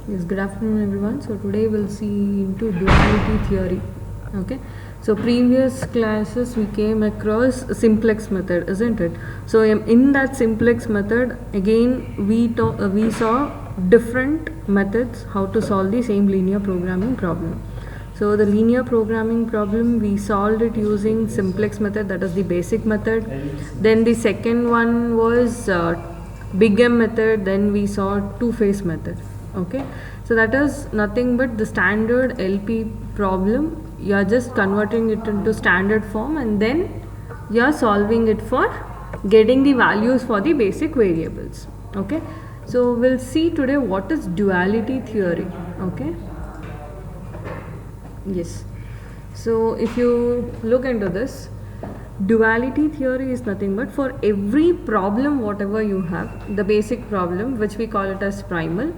Yes, good afternoon everyone. So today we'll see into duality theory. Okay. So previous classes we came across simplex method, isn't it? So in that simplex method again we saw different methods how to solve the same linear programming problem. So the linear programming problem we solved it using simplex method, that is the basic method. Then the second one was big M method, then we saw two-phase method. Okay, so that is nothing but the standard LP problem. You are just converting it into standard form and then you are solving it for getting the values for the basic variables. Okay, so we'll see today what is duality theory. Okay, yes, so if you look into this, duality theory is nothing but for every problem whatever you have, the basic problem which we call it as primal,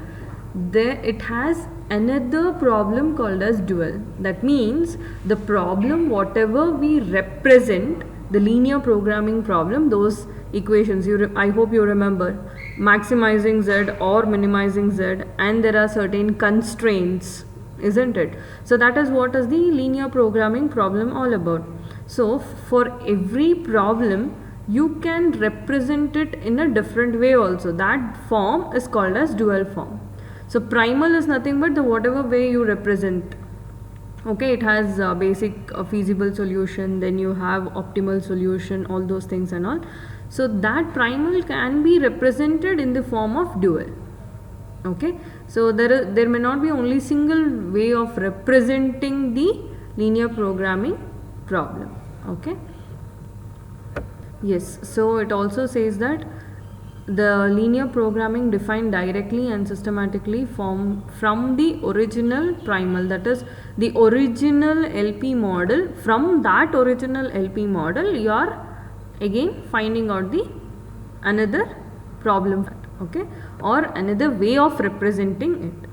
there it has another problem called as dual. That means the problem whatever we represent, the linear programming problem, those equations I hope you remember, maximizing z or minimizing z, and there are certain constraints, isn't it? So that is what is the linear programming problem all about. So for every problem you can represent it in a different way also. That form is called as dual form. So primal is nothing but the whatever way you represent. Okay, it has basic feasible solution, then you have optimal solution, all those things and all. So that primal can be represented in the form of dual. Okay, so there may not be only single way of representing the linear programming problem. Okay, yes, so it also says that the linear programming defined directly and systematically from the original primal, that is the original LP model. From that original LP model you are again finding out the another problem, okay, or another way of representing it.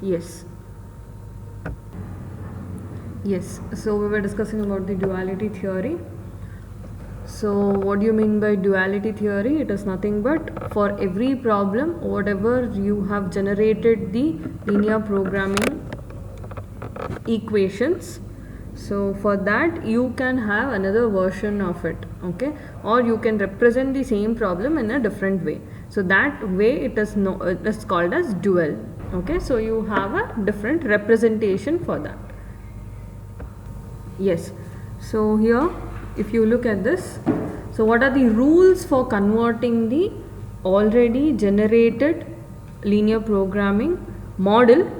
Yes, yes, so we were discussing about the duality theory. So what do you mean by duality theory? It is nothing but for every problem whatever you have generated the linear programming equations, so for that you can have another version of it, okay, or you can represent the same problem in a different way. So that way it is called as dual. Okay, so you have a different representation for that. Yes, so here if you look at this, so what are the rules for converting the already generated linear programming model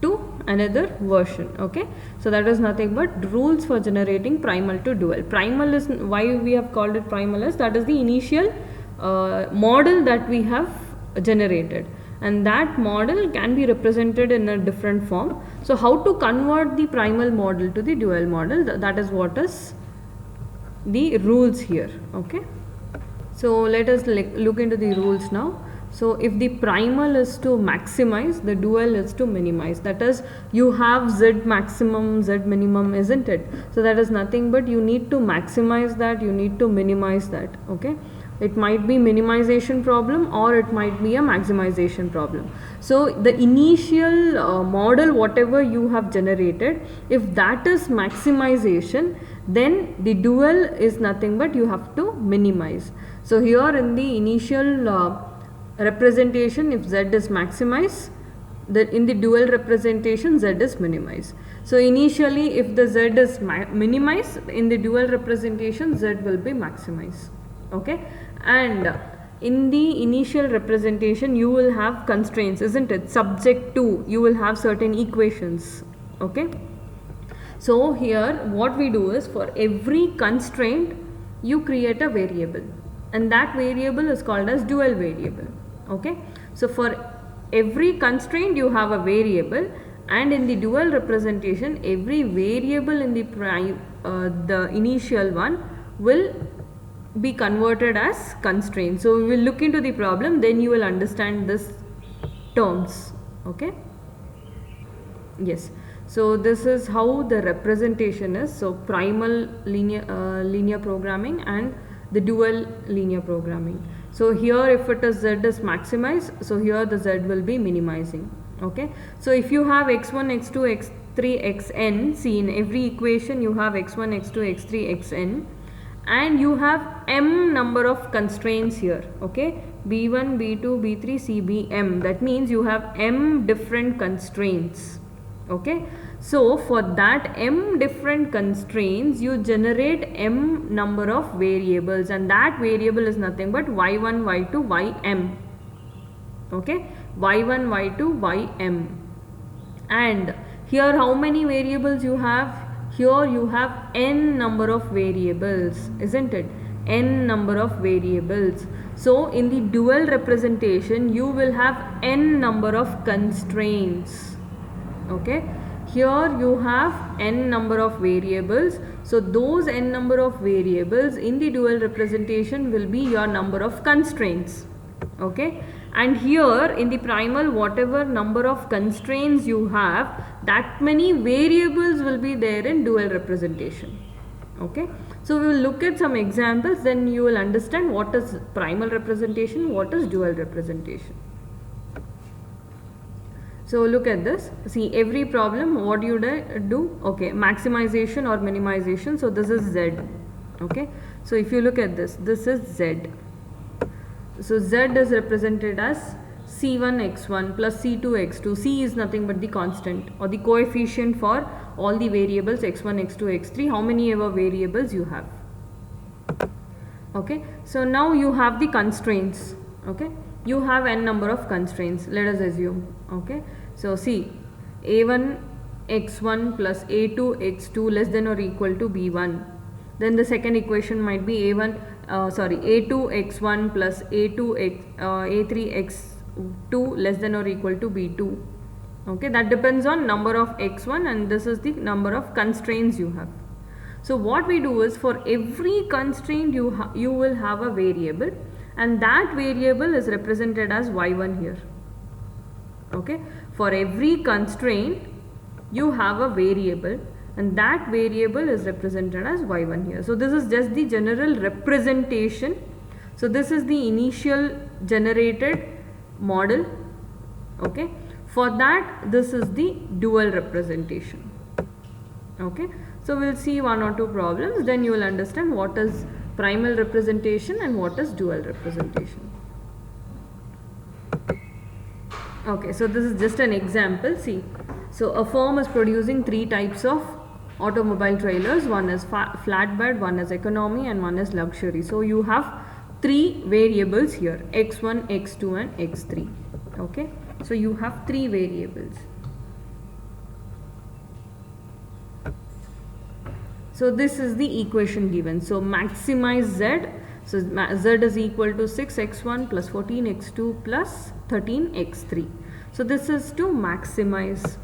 to another version? Okay, so that is nothing but rules for generating primal to dual. Primal is why we have called it primal, as that is the initial model that we have generated, and that model can be represented in a different form. So how to convert the primal model to the dual model, that is what is the rules here. Okay, so let us look into the rules now. So if the primal is to maximize, the dual is to minimize. That is, you have z maximum, z minimum, isn't it? So that is nothing but you need to maximize that, you need to minimize that. Okay, it might be minimization problem or it might be a maximization problem. So the initial model whatever you have generated, if that is maximization, then the dual is nothing but you have to minimize. So here in the initial representation, if z is maximized, in the dual representation z is minimized. So initially if the z is minimized, in the dual representation z will be maximized. Okay, and in the initial representation you will have constraints, isn't it? Subject to, you will have certain equations. Okay, so here what we do is for every constraint you create a variable, and that variable is called as dual variable. Okay, so for every constraint you have a variable, and in the dual representation every variable in the initial one will be converted as constraint. So we will look into the problem, then you will understand this terms. Okay, yes, so this is how the representation is. So primal linear programming and the dual linear programming. So here if it is z is maximized, so here the z will be minimizing. Okay, so if you have x1, x2, x3, xn, see in every equation you have x1, x2, x3, xn, and you have m number of constraints here. Okay, b1, b2, b3, c, bm, that means you have m different constraints. Okay, so for that m different constraints you generate m number of variables, and that variable is nothing but y1, y2, ym. Okay, y1, y2, ym. And here how many variables you have? Here you have n number of variables, isn't it? N number of variables. So in the dual representation you will have n number of constraints. Okay, here you have n number of variables, so those n number of variables in the dual representation will be your number of constraints. Okay, and here in the primal, whatever number of constraints you have, that many variables will be there in dual representation. Okay, so we will look at some examples, then you will understand what is primal representation, what is dual representation. So look at this, see every problem what you do, okay, maximization or minimization. So this is z. Okay, so if you look at this is z. So z is represented as c1 x1 plus c2 x2. C is nothing but the constant or the coefficient for all the variables x1, x2, x3, how many ever variables you have. Okay, so now you have the constraints. Okay, you have n number of constraints, let us assume. Okay, so see a1 x1 plus a2 x2 less than or equal to b1. Then the second equation might be a2 x1 plus a3 x2 less than or equal to b2. Okay, that depends on number of x1, and this is the number of constraints you have. So what we do is, for every constraint you will have a variable, and that variable is represented as y1 here. Okay, for every constraint you have a variable, and that variable is represented as y1 here. So this is just the general representation. So this is the initial generated model. Okay, for that this is the dual representation. Okay, so we'll see one or two problems, then you will understand what is primal representation and what is dual representation. Okay, so this is just an example. See, so a firm is producing three types of automobile trailers. One is flatbed, one is economy, and one is luxury. So you have three variables here, x1, x2 and x3. Okay, so you have three variables. So this is the equation given. So maximize z. So z is equal to 6x1 plus 14x2 plus 13x3. So this is to maximize.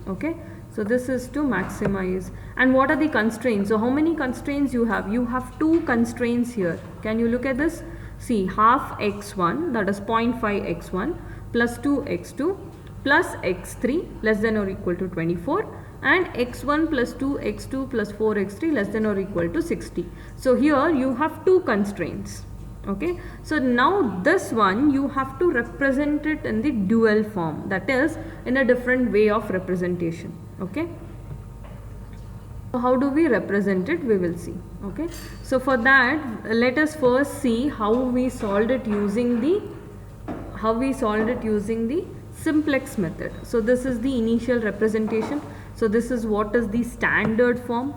Okay, so this is to maximize. And what are the constraints? So how many constraints you have? You have two constraints here. Can you look at this? See, half x1, that is 0.5 x1 plus 2x2 plus x3 less than or equal to 24, and x1 plus 2x2 plus 4x3 less than or equal to 60. So here you have two constraints. Okay, so now this one you have to represent it in the dual form, that is in a different way of representation. Okay, so how do we represent it? We will see. Okay, so for that let us first see how we solved it using the simplex method. So this is the initial representation. So this is what is the standard form.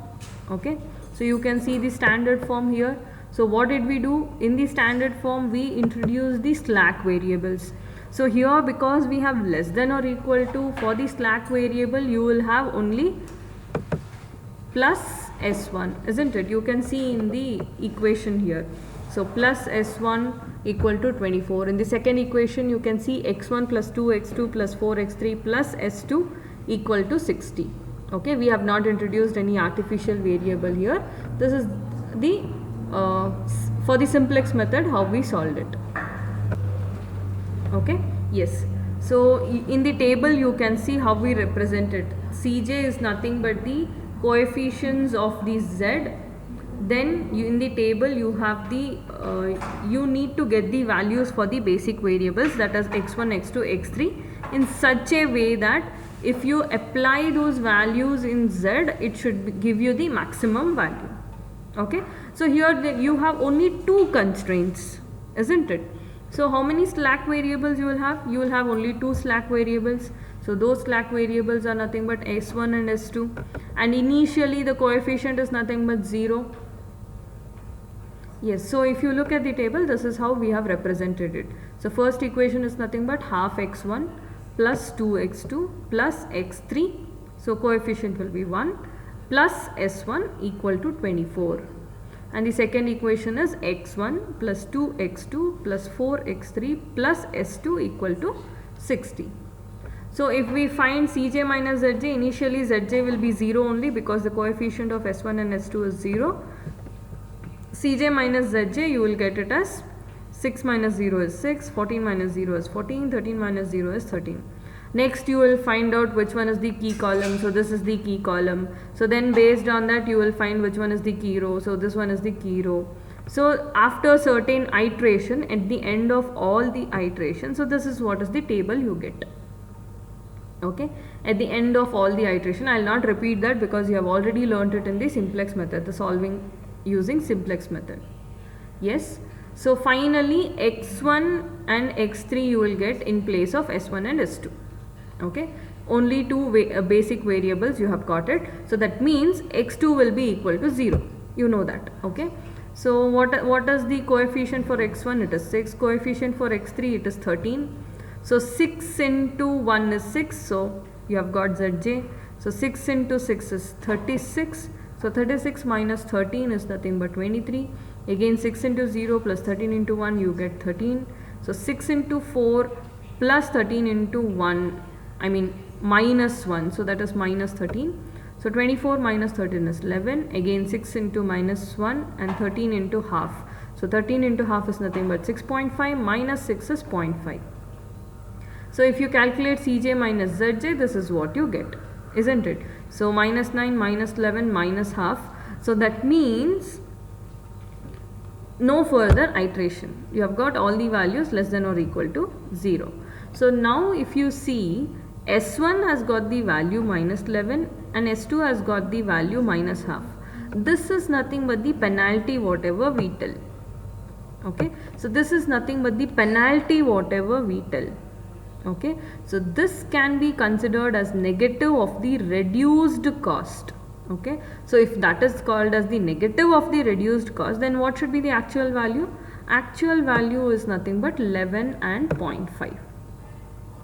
Okay, so you can see the standard form here. So what did we do? In the standard form we introduced the slack variables. So here, because we have less than or equal to, for the slack variable you will have only plus s1, isn't it? You can see in the equation here. So plus s1 equal to 24. In the second equation you can see x1 plus 2x2 plus 4x3 plus s2 equal to 60. Okay, we have not introduced any artificial variable here. This is the for the simplex method how we solved it. Okay, yes. So in the table you can see how we represent it. Cj is nothing but the coefficients of the z then in the table you have the you need to get the values for the basic variables, that is x1, x2, x3, in such a way that if you apply those values in z, it should give you the maximum value. Okay, so here you have only two constraints, isn't it? So how many slack variables you will have? You will have only two slack variables. So those slack variables are nothing but s1 and s2, and initially the coefficient is nothing but 0. Yes, so if you look at the table, this is how we have represented it. So first equation is nothing but half x1 plus 2x2 plus x3, so coefficient will be 1, plus s1 equal to 24. And the second equation is x1 plus 2x2 plus 4x3 plus s2 equal to 60. So if we find Cj minus Zj, initially Zj will be 0 only because the coefficient of S1 and S2 is 0. Cj minus Zj, you will get it as 6 minus 0 is 6, 14 minus 0 is 14, 13 minus 0 is 13. Next you will find out which one is the key column, so this is the key column. So then based on that you will find which one is the key row, so this one is the key row. So after certain iteration, at the end of all the iteration, so this is what is the table you get. Okay, at the end of all the iteration, I will not repeat that because you have already learnt it in the simplex method, the solving using simplex method. Yes, so finally x1 and x3 you will get in place of s1 and s2. Okay, only two basic variables you have got it, so that means x2 will be equal to 0, you know that. Okay, so what is the coefficient for x1? It is 6, coefficient for x3 it is 13. So 6 into 1 is 6, so you have got Zj. So 6 into 6 is 36. So 36 minus 13 is nothing but 23. Again 6 into 0 plus 13 into 1, you get 13. So 6 into 4 plus 13 into 1, I mean minus 1, so that is minus 13. So 24 minus 13 is 11. Again 6 into minus 1 and 13 into half. So 13 into half is nothing but 6.5, minus 6 is 0.5. So if you calculate Cj minus Zj, this is what you get, isn't it? So minus 9, minus 11, minus half. So that means no further iteration. You have got all the values less than or equal to 0. So now if you see, S1 has got the value minus 11 and S2 has got the value minus half. This is nothing but the penalty whatever we tell. Okay, so this is nothing but the penalty whatever we tell. Okay, so this can be considered as negative of the reduced cost. Okay, so if that is called as the negative of the reduced cost, then what should be the actual value? Actual value is nothing but 11 and 0.5.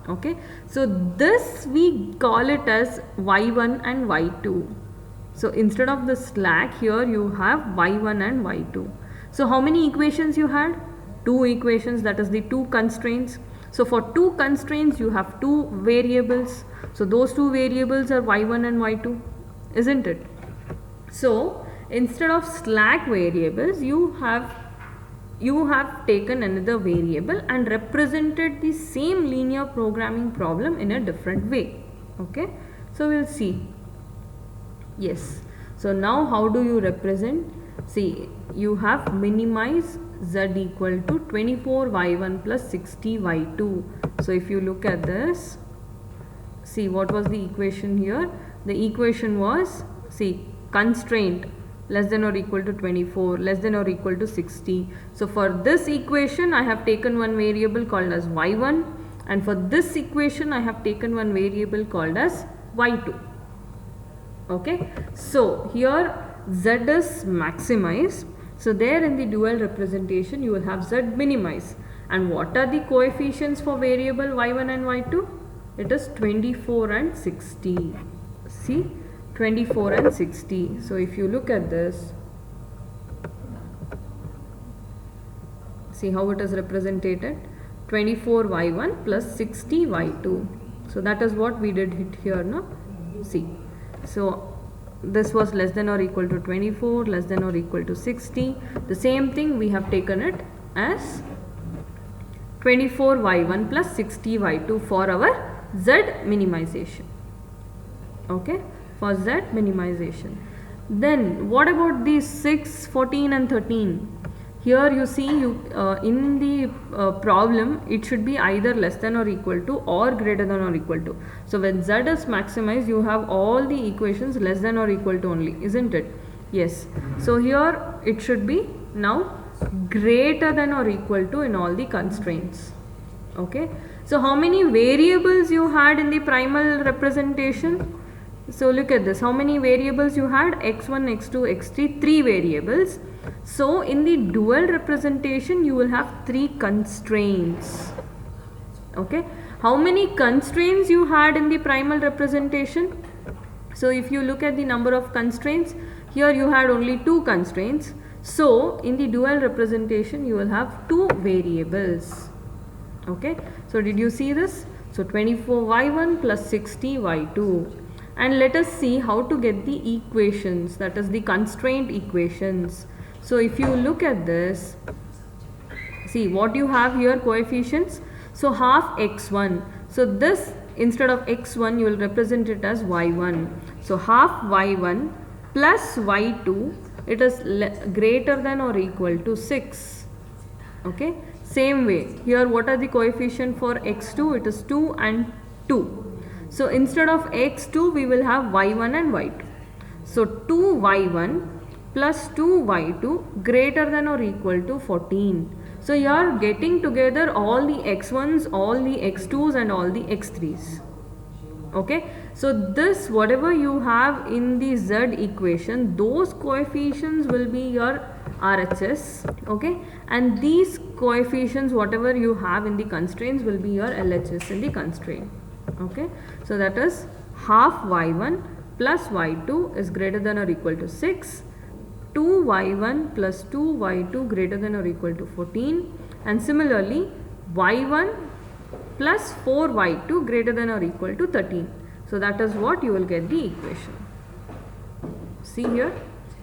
Okay, so this we call it as y1 and y2. So instead of the slack, here you have y1 and y2. So how many equations you had? Two equations, that is the two constraints. So for two constraints you have two variables. So those two variables are y1 and y2, isn't it? So instead of slack variables, you have taken another variable and represented the same linear programming problem in a different way. Okay, so we'll see. Yes, so now how do you represent? See, you have minimize z equal to 24y1 plus 60y2. So if you look at this, see what was the equation here? The equation was, see, constraint less than or equal to 24, less than or equal to 60. So for this equation I have taken one variable called as y1, and for this equation I have taken one variable called as y2. Okay, so here z is maximize. So there in the dual representation you will have z minimize. And what are the coefficients for variable y1 and y2? It is 24 and 60. See, 24 and 60. So if you look at this, see how it is represented, 24 y1 plus 60 y2. So that is what we did hit here, no? See, so this was less than or equal to 24, less than or equal to 60. The same thing we have taken it as 24 y1 plus 60 y2 for our z minimization. Okay, for z minimization. Then what about these 6, 14 and 13? Here you see in the problem it should be either less than or equal to or greater than or equal to. So when z is maximized, you have all the equations less than or equal to only, isn't it? Yes. So here it should be now greater than or equal to in all the constraints. Okay. So how many variables you had in the primal representation? So look at this, how many variables you had? x1, x2, x3, 3 variables. So in the dual representation you will have 3 constraints. Okay, how many constraints you had in the primal representation? So if you look at the number of constraints, here you had only 2 constraints. So in the dual representation you will have 2 variables. Okay, so did you see this? So 24y1 plus 60y2. And let us see how to get the equations, that is the constraint equations. So if you look at this, see what you have here, coefficients. So half x1. So this, instead of x1 you will represent it as y1. So half y1 plus y2, it is greater than or equal to 6. Okay. Same way, here what are the coefficient for x2? It is 2 and 2. So instead of x2 we will have y1 and y2. So 2y1 plus 2y2 greater than or equal to 14. So you are getting together all the x1s, all the x2s and all the x3s. Okay. So this, whatever you have in the z equation, those coefficients will be your RHS. Okay. And these coefficients, whatever you have in the constraints, will be your LHS in the constraint. Okay, so that is half y1 plus y2 is greater than or equal to 6, 2y1 plus 2y2 greater than or equal to 14, and similarly y1 plus 4y2 greater than or equal to 13. So that is what you will get the equation. See here,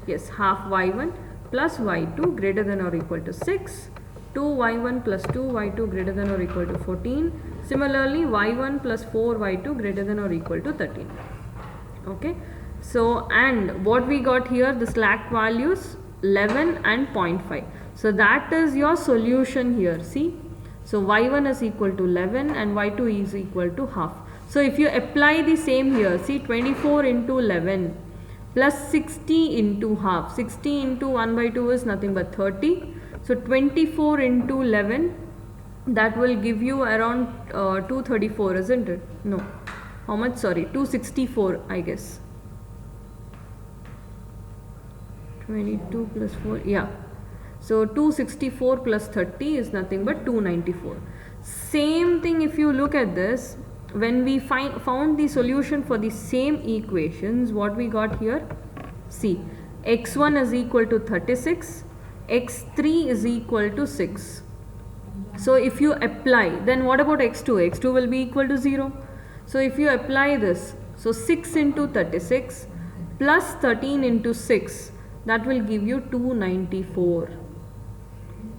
yes, half y1 plus y2 greater than or equal to 6, 2y1 plus 2y2 greater than or equal to 14. Similarly, y1 plus 4y2 greater than or equal to 13. Okay. So, and what we got here, the slack values 11 and 0.5. So, that is your solution here. See. So, y1 is equal to 11 and y2 is equal to half. So, if you apply the same here, see 24 into 11 plus 60 into half. 60 into 1 by 2 is nothing but 30. So 24 into 11, that will give you around 234, isn't it? No. How much? Sorry, 264, I guess. 22 plus 4, yeah. So 264 plus 30 is nothing but 294. Same thing if you look at this, when we found the solution for the same equations, what we got here? See, x1 is equal to 36. x3 is equal to 6. So if you apply, then what about x2? x2 will be equal to 0. So if you apply this, so 6 into 36 plus 13 into 6, that will give you 294.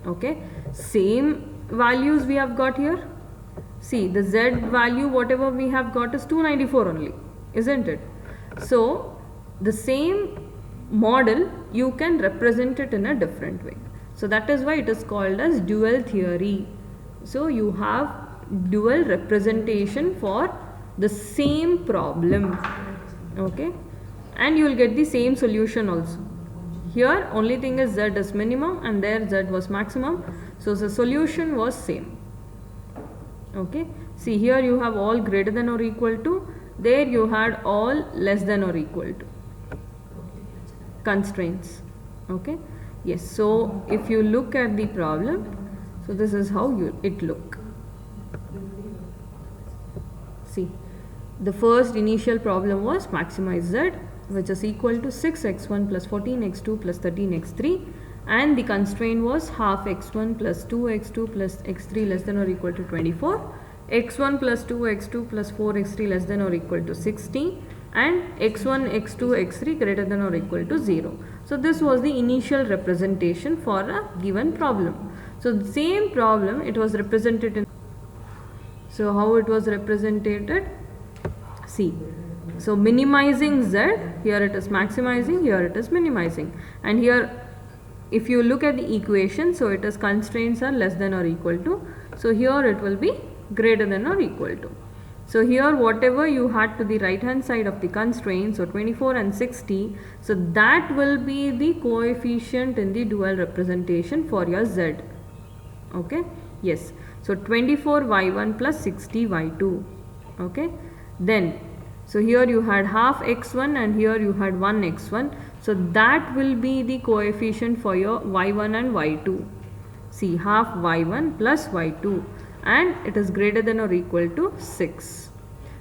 Okay, same values we have got here. See, the z value whatever we have got is 294 only, isn't it? So the same model you can represent it in a different way. So that is why it is called as dual theory. So you have dual representation for the same problem. Okay, and you will get the same solution also. Here only thing is z is minimum and there z was maximum. So the solution was same. Okay, see here you have all greater than or equal to, there you had all less than or equal to constraints. Okay, yes. So if you look at the problem, so this is how it look. See, the first initial problem was maximize z, which is equal to 6x1 plus 14x2 plus 13x3, and the constraint was half x1 plus 2x2 plus x3 less than or equal to 24, x1 plus 2x2 plus 4x3 less than or equal to 60, and x1, x2, x3 greater than or equal to 0. So this was the initial representation for a given problem. So the same problem it was represented in. So how it was represented? See, So minimizing z, here it is maximizing, here it is minimizing. And here if you look at the equation, so it is constraints are less than or equal to. So here it will be greater than or equal to. So here whatever you had to the right hand side of the constraint, so 24 and 60, so that will be the coefficient in the dual representation for your z. Okay, yes. So 24 y1 plus 60 y2. Okay, then so here you had half x1 and here you had 1 x1. So that will be the coefficient for your y1 and y2. See, half y1 plus y2, and it is greater than or equal to 6.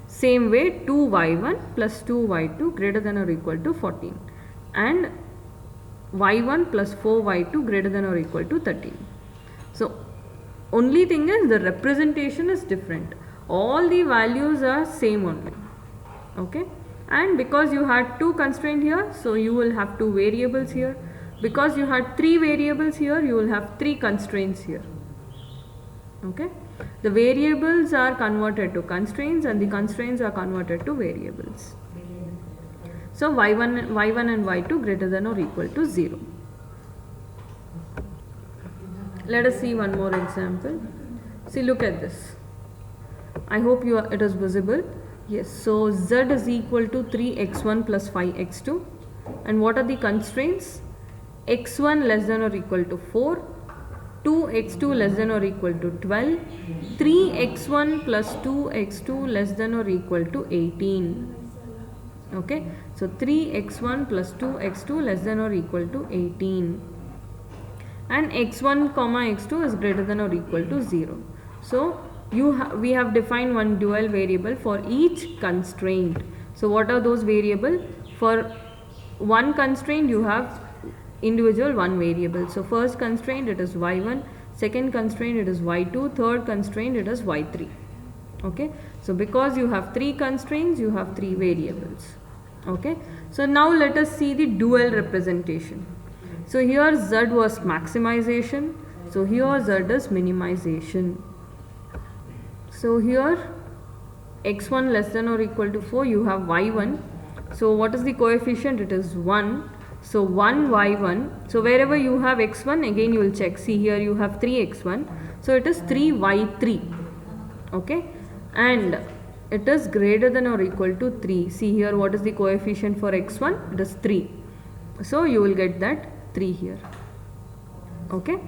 Same way 2y1 plus 2y2 greater than or equal to 14, and y1 plus 4y2 greater than or equal to 13. So only thing is the representation is different. All the values are same only. Okay, and because you had two constraints here, so you will have two variables here. Because you had three variables here, you will have three constraints here. Okay, the variables are converted to constraints and the constraints are converted to variables. So y1 and y2 greater than or equal to 0. Let us see one more example. See, look at this. I hope it is visible. Yes, so z is equal to 3x1 plus 5x2. And what are the constraints? x1 less than or equal to 4, 2x2 less than or equal to 12, 3x1 plus 2x2 less than or equal to 18. Okay, so 3x1 plus 2x2 less than or equal to 18. And x1 comma x2 is greater than or equal to 0. So we have defined one dual variable for each constraint. So what are those variables? For one constraint you have individual one variable. So first constraint it is y1, second constraint it is y2, third constraint it is y3. Okay, so because you have three constraints, you have three variables. Okay, so now let us see the dual representation. So here z was maximization, so here z is minimization. So here x1 less than or equal to 4, you have y1. So what is the coefficient? It is 1. So 1 y1. So wherever you have x1, again you will check. See, here you have 3x1. So it is 3y3. Okay. And it is greater than or equal to 3. See here, what is the coefficient for x1? It is 3. So you will get that 3 here. Okay.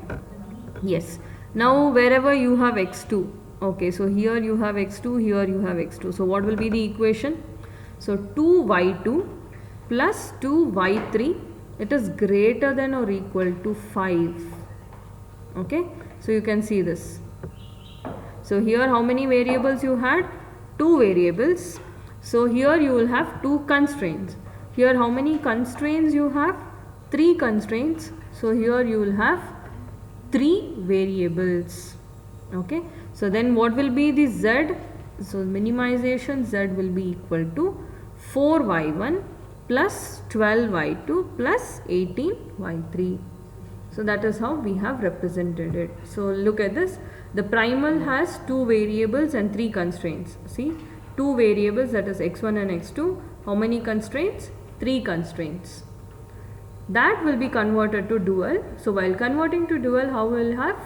Yes. Now wherever you have x2. Okay, so here you have x2, here you have x2. So what will be the equation? So 2y2 plus 2y3, it is greater than or equal to 5. Okay, so you can see this. So here how many variables you had? Two variables. So here you will have two constraints. Here how many constraints you have? Three constraints. So here you will have three variables. Okay, so then what will be the z? So minimization z will be equal to 4y1 plus 12y2 plus 18y3. So that is how we have represented it. So look at this. The primal has two variables and three constraints. See, two variables, that is x1 and x2. How many constraints? Three constraints. That will be converted to dual. So while converting to dual, how will have?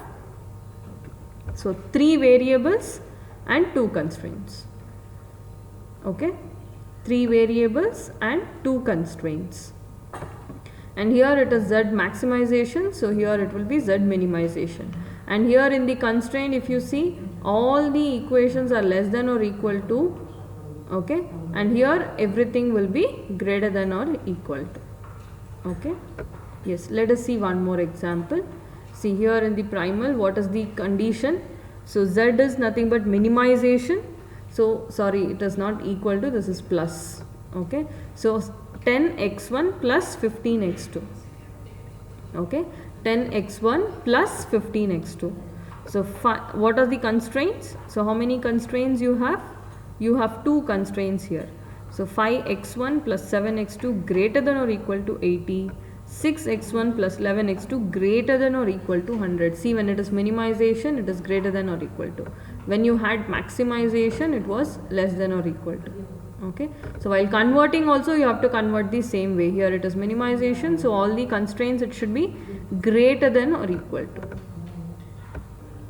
So three variables and two constraints. Okay, three variables and two constraints. And here it is z maximization, so here it will be z minimization. And here in the constraint, if you see, all the equations are less than or equal to. Okay, and here everything will be greater than or equal to. Okay, yes, let us see one more example. See here in the primal, what is the condition? So z is nothing but minimization. So sorry, it is not equal to, this is plus. Okay, so 10x1 plus 15x2. Okay, 10x1 plus 15x2. So what are the constraints? So how many constraints you have? You have two constraints here. So 5x1 plus 7x2 greater than or equal to 80. 6x1 plus 11x2 greater than or equal to 100. See, when it is minimization, it is greater than or equal to. When you had maximization, it was less than or equal to. Okay, so while converting also you have to convert the same way. Here it is minimization, so all the constraints it should be greater than or equal to.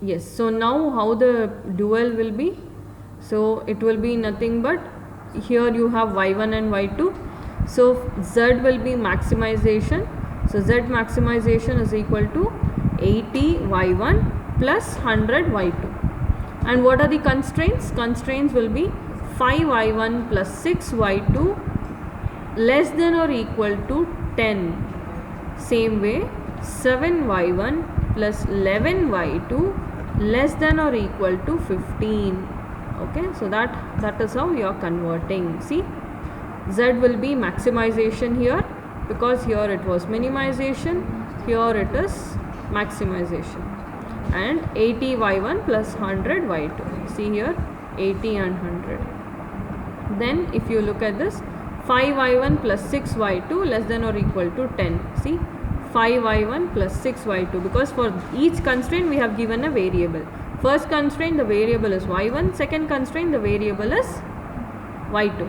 Yes, so now how the dual will be? So it will be nothing but, here you have y1 and y2, so z will be maximization, so z maximization is equal to 80 y1 plus 100 y2. And what are the constraints? Constraints will be 5y1 plus 6y2 less than or equal to 10. Same way, 7y1 plus 11y2 less than or equal to 15. Okay, so that is how you are converting. See, z will be maximization here, because here it was minimization, here it is maximization. And 80 y1 plus 100 y2. See here, 80 and 100. Then if you look at this, 5y1 plus 6y2 less than or equal to 10. See, 5y1 plus 6y2, because for each constraint we have given a variable. First constraint the variable is y1, second constraint the variable is y2.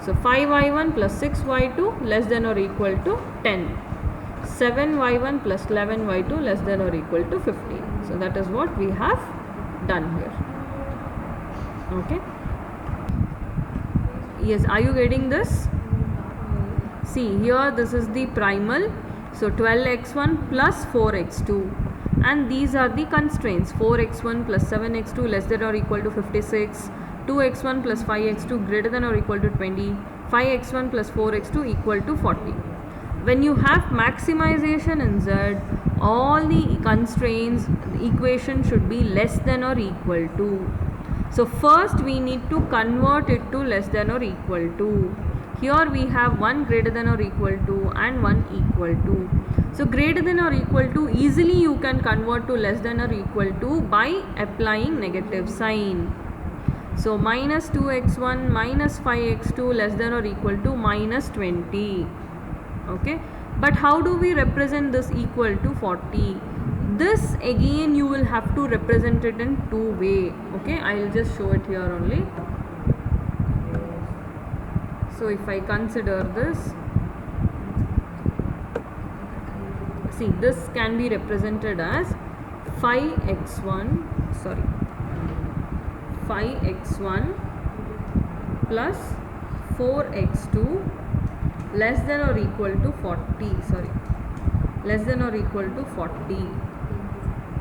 So 5y1 plus 6y2 less than or equal to 10. 7y1 plus 11y2 less than or equal to 15. So that is what we have done here. Okay. Yes, are you getting this? See here, this is the primal. So 12x1 plus 4x2, and these are the constraints: 4x1 plus 7x2 less than or equal to 56, 2x1 plus 5x2 greater than or equal to 20, 5x1 plus 4x2 equal to 40. When you have maximization in Z, all the constraints, the equation should be less than or equal to. So first we need to convert it to less than or equal to. Here we have one greater than or equal to and one equal to. So greater than or equal to, easily you can convert to less than or equal to by applying negative sign. So minus 2x1 minus 5x2 less than or equal to minus 20. Okay, but how do we represent this equal to 40? This again you will have to represent it in two ways. Okay, I will just show it here only. So if I consider this, see, this can be represented as 5x1 plus 4x2 less than or equal to 40, less than or equal to 40.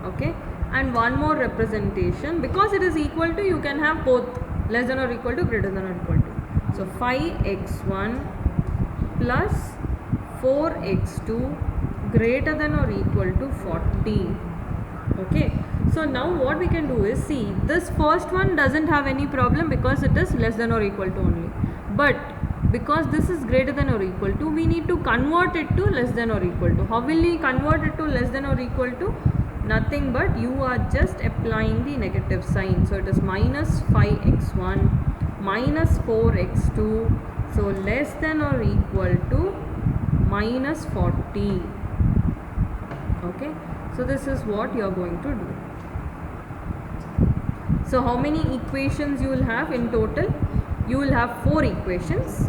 Okay, and one more representation, because it is equal to, you can have both less than or equal to, greater than or equal to. So 5x1 plus 4x2 greater than or equal to 40. Okay, so now what we can do is, see, this first one doesn't have any problem because it is less than or equal to only, but because this is greater than or equal to, we need to convert it to less than or equal to. How will we convert it to less than or equal to? Nothing but you are just applying the negative sign. So it is minus 5x1 minus 4x2, so less than or equal to minus 40. Okay, so this is what you are going to do. So how many equations you will have in total? You will have 4 equations.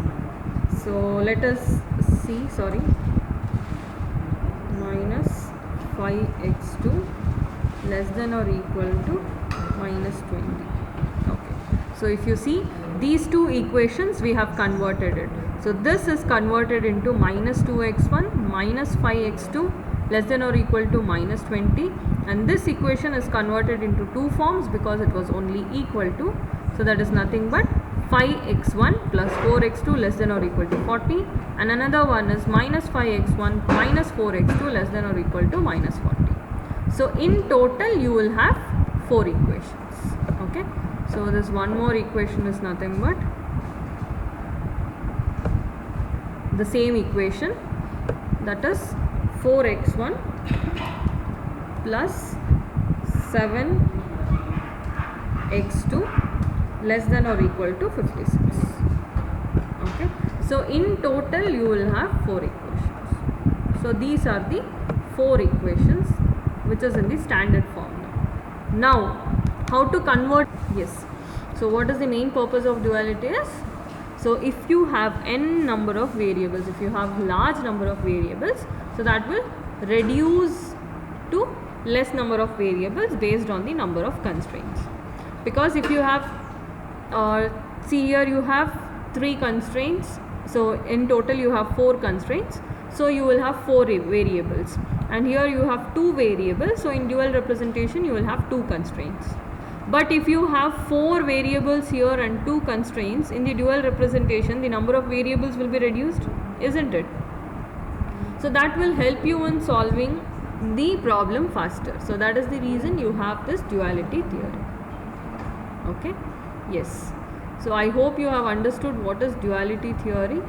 So let us see, minus 5x2 less than or equal to minus 20. Okay, so if you see, these two equations we have converted it. So this is converted into minus 2x1 minus 5x2 less than or equal to minus 20, and this equation is converted into two forms because it was only equal to. So that is nothing but 5x1 plus 4x2 less than or equal to 40, and another one is minus 5x1 minus 4x2 less than or equal to minus 40. So in total you will have 4 equations. Okay, so this one more equation is nothing but the same equation, that is 4x1 plus 7x2 less than or equal to 56. Okay, so in total you will have 4 equations. So these are the 4 equations which is in the standard form. Now how to convert? Yes, so what is the main purpose of duality is So if you have n number of variables, if you have large number of variables, so that will reduce to less number of variables based on the number of constraints. Because if you have see here you have 3 constraints, so in total you have 4 constraints, so you will have 4 variables, and here you have 2 variables, so in dual representation you will have 2 constraints. But if you have 4 variables here and 2 constraints, in the dual representation the number of variables will be reduced, isn't it? So that will help you in solving the problem faster. So that is the reason you have this duality theory. Okay, yes. So I hope you have understood what is duality theory.